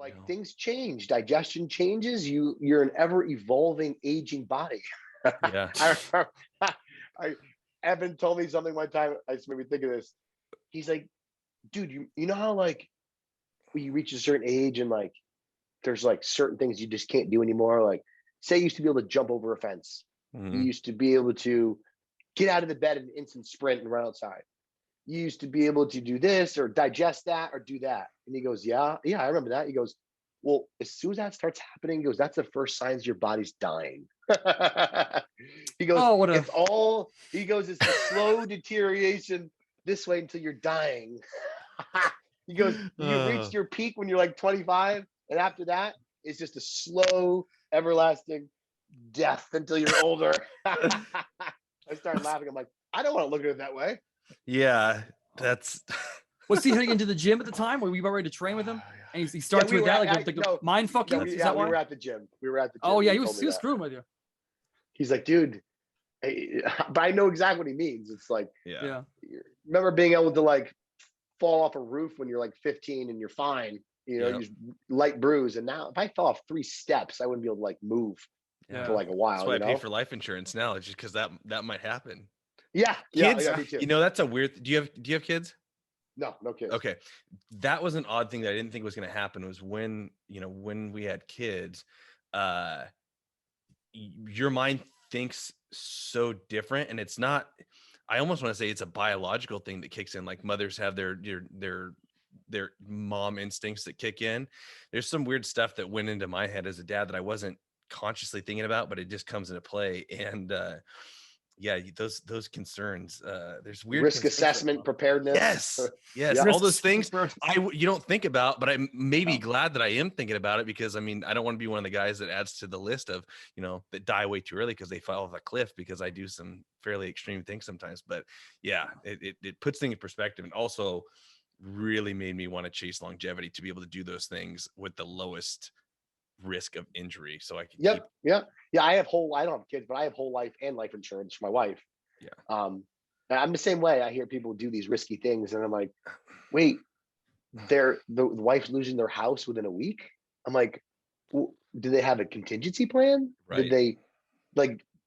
like things change, digestion changes. You're an ever evolving, aging body. Yeah. Evan told me something one time. I just made me think of this. He's like, dude, you know how like when you reach a certain age and like there's like certain things you just can't do anymore. Like, say you used to be able to jump over a fence. You used to be able to get out of the bed in an instant sprint and run outside. You used to be able to do this or digest that or do that. And he goes, yeah, I remember that. He goes, well, as soon as that starts happening, he goes, that's the first signs your body's dying. He goes, he goes, it's the slow deterioration this way until you're dying. He goes, you reached your peak when you're like 25. And after that, it's just a slow, everlasting death until you're older. I started laughing. I'm like, I don't want to look at it that way. Yeah, that's. Was he heading into the gym at the time? Were we about ready to train with him? And he starts with that, like, mind fuck you? Is that why? We were at the gym. Oh, yeah, he was screwing with you. He's like, dude, but I know exactly what he means. It's like, yeah. Remember being able to like fall off a roof when you're like 15 and you're fine, you know, you light bruise. And now if I fell off 3 steps, I wouldn't be able to like move for like a while. That's why I pay for life insurance now. It's just because that might happen. Yeah. Kids, me too. You know, that's a weird. Do you have kids? No kids. Okay. That was an odd thing that I didn't think was going to happen was when we had kids, your mind thinks so different, and it's not, I almost want to say it's a biological thing that kicks in. Like mothers have their mom instincts that kick in. There's some weird stuff that went into my head as a dad that I wasn't consciously thinking about, but it just comes into play. And those concerns, there's weird risk assessment, preparedness. Yes. All those things you don't think about, but I may be glad that I am thinking about it, because I mean, I don't want to be one of the guys that adds to the list of, that die way too early because they fall off a cliff, because I do some fairly extreme things sometimes. But yeah, it puts things in perspective, and also really made me want to chase longevity to be able to do those things with the lowest risk of injury, so I can I don't have kids, but I have whole life and life insurance for my wife. I'm the same way. I hear people do these risky things and I'm like, wait, the wife's losing their house within a week. I'm like, well, do they have a contingency plan? Right. Did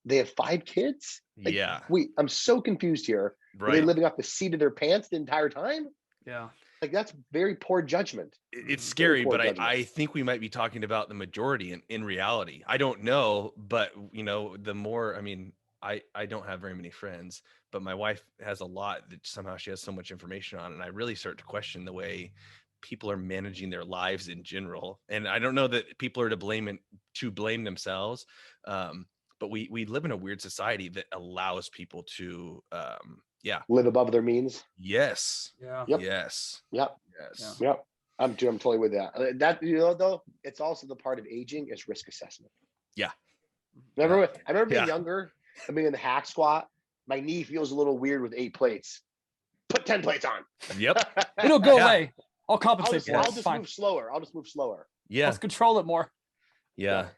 they have 5 kids? Like, wait, I'm so confused here. Right. Were they living off the seat of their pants the entire time? Yeah. Like, that's very poor judgment. It's scary, but I think we might be talking about the majority in reality. I don't know, but the more, I mean, I don't have very many friends, but my wife has a lot that somehow she has so much information on. And I really start to question the way people are managing their lives in general. And I don't know that people are to blame themselves. But we live in a weird society that allows people to, live above their means. Yes. Yeah. Yep. Yes. Yep. Yes. Yep. I'm totally with that. That, though, it's also the part of aging is risk assessment. Yeah. I remember being younger. I mean, in the hack squat, my knee feels a little weird with 8 plates. Put 10 plates on. Yep. It'll go away. I'll compensate. I'll just move slower. Yeah. Let's control it more. Yeah.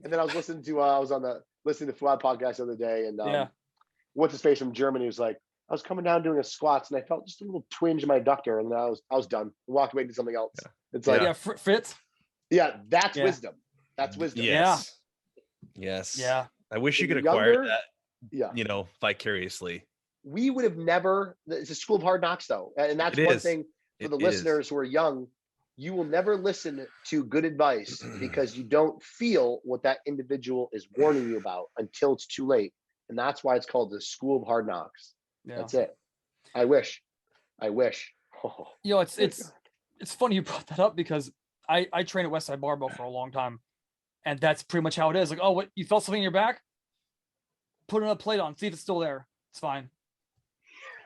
And then I was listening to Fuad podcast the other day, and what's his face from Germany was like, I was coming down doing a squats and I felt just a little twinge in my adductor, and then I was done. I walked away to something else. Yeah. It's like fits. Yeah, that's wisdom. That's wisdom. Yes. Yes. Yeah. I wish you could acquire that. Yeah. Vicariously. We would have never. It's a school of hard knocks, though, and that's one thing for the listeners who are young. You will never listen to good advice because you don't feel what that individual is warning you about until it's too late. And that's why it's called the school of hard knocks. Yeah. That's it. I wish. Oh. It's funny you brought that up, because I trained at Westside Barbell for a long time. And that's pretty much how it is. Like, oh, what, you felt something in your back? Put another plate on. See if it's still there. It's fine.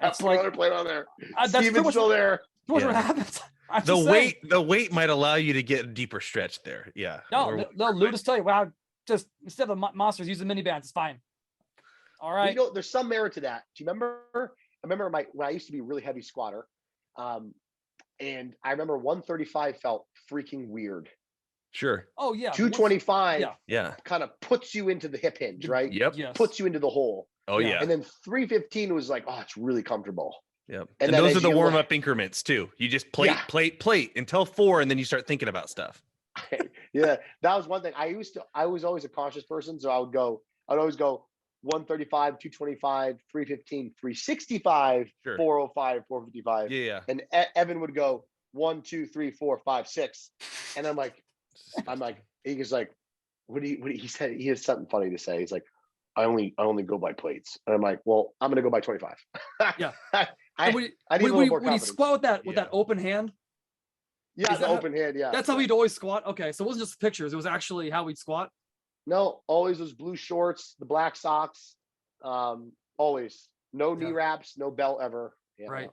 That's like another plate on there. See if it's still there. What happens? The weight might allow you to get a deeper stretch there. Yeah. No, they'll just tell you, wow, just instead of monsters, use the mini bands. It's fine. All right. There's some merit to that. Do you remember? I remember when I used to be a really heavy squatter, and I remember 135 felt freaking weird. Sure. Oh yeah. 225. Kind of puts you into the hip hinge, right? Yep. Yes. Puts you into the hole. Oh yeah. And then 315 was like, oh, it's really comfortable. Yep. And And then those as are the you- warm up increments too. You just plate until 4, and then you start thinking about stuff. Yeah, that was one thing. I was always a cautious person, so I'd always go 135, 225, 315, 365, Sure. 405, 455. Yeah. And Evan would go 1, 2, 3, 4, 5, 6. And I'm like, he was like, what do you, he said, he has something funny to say. He's like, I only go by plates. And I'm like, well, I'm going to go by 25. Yeah. I And need a little more when you confidence. squat with that open hand, Yeah, is the that open hand. Yeah. that's how he'd always squat. Okay, so it wasn't just pictures; it was actually how he'd squat. No, always those blue shorts, the black socks. Always no knee Yeah. wraps, no belt ever. Yeah. Right.